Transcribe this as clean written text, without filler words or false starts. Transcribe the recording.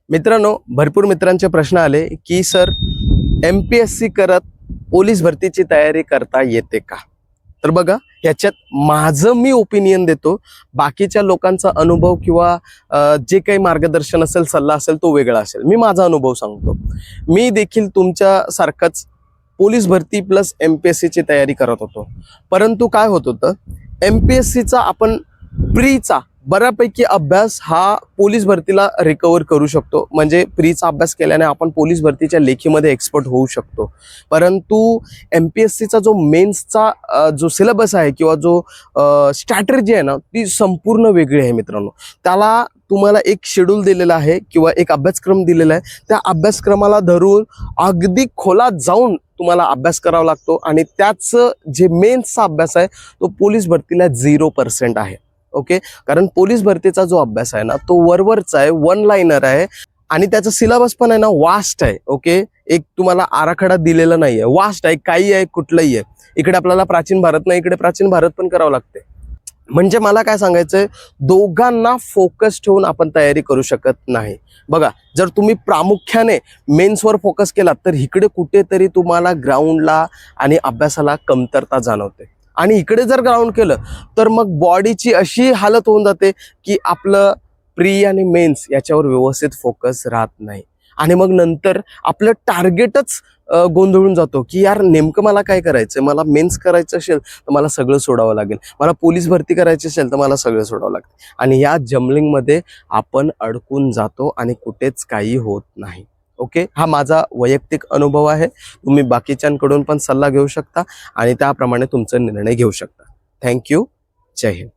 मित्रांनो, भरपूर मित्रांचे प्रश्न आले की सर MPSC करत पोलीस भरतीची तयारी करता येते का? तर बघा, याच्यात माझं मी ओपिनियन देतो. बाकीच्या लोकांचा अनुभव किंवा जे काही मार्गदर्शन असेल, सल्ला असेल तो वेगळा असेल. मी माझा अनुभव सांगतो. मी देखील तुमच्यासारखंच पोलीस भरती प्लस MPSC ची तयारी करत होतो. परंतु काय होत होतं, MPSCचा आपण प्रीचा बऱ्यापैकी अभ्यास हा पोलीस भरतीला रिकवर करू शकतो. म्हणजे प्रीचा अभ्यास केल्याने आपण पोलीस भरतीच्या लेखीमध्ये एक्सपर्ट होऊ शकतो. परंतु MPSCचा जो मेन्सचा जो सिलेबस आहे किंवा जो स्ट्रॅटेजी आहे ना, ती संपूर्ण वेगळी आहे मित्रांनो. त्याला तुम्हाला एक शेड्यूल दिलेला आहे किंवा एक अभ्यासक्रम दिलेला आहे. त्या अभ्यासक्रमाला धरून अगदी खोलात जाऊन तुम्हाला अभ्यास करावा लागतो आणि त्याच जे मेन्सचा अभ्यास आहे तो पोलीस भरतीला 0% आहे. ओके, कारण पोलीस भरतीचा जो अभ्यास आहे ना तो वरवरचा आहे, वन लाइनर आहे आणि त्याचा सिलेबस पण आहे ना वास्ट आहे. ओके, एक तुम्हाला आराखडा दिलेला नाहीये, वास्ट आहे, काही आहे, कुठलंही आहे. इकडे आपल्याला प्राचीन भारत नाही, इकडे प्राचीन भारत पण करावं लागते. म्हणजे मला काय सांगायचंय, दोघांना फोकस ठेवून आपण तयारी करू शकत नाही. बघा, जर तुम्ही प्रामुख्याने मेन्सवर फोकस केला तर इकडे कुठेतरी तुम्हाला ग्राउंडला आणि अभ्यासाला कमतरता जाणवते. आणि इकडे जर ग्राउंड केलं तर मग बॉडीची अशी हालत होऊन जाते की आपलं प्री आणि मेन्स याच्यावर व्यवस्थित फोकस राहत नाही. आणि मग नंतर आपलं टार्गेटच गोंधळून जातो की यार नेमकं मला काय करायचंय. मला मेन्स करायचं असेल तर मला सगळं सोडावं लागेल, मला पोलीस भरती करायची असेल तर मला सगळं सोडावं लागेल. आणि या जमलिंगमध्ये आपण अडकून जातो आणि कुठेच काही होत नाही. ओके, हा माझा वैयक्तिक अनुभव आहे. तुम्ही बाकीच्यांकडून पण सल्ला घेऊ शकता आणि त्याप्रमाणे तुमचा निर्णय घेऊ शकता. थँक्यू. जय हिंद.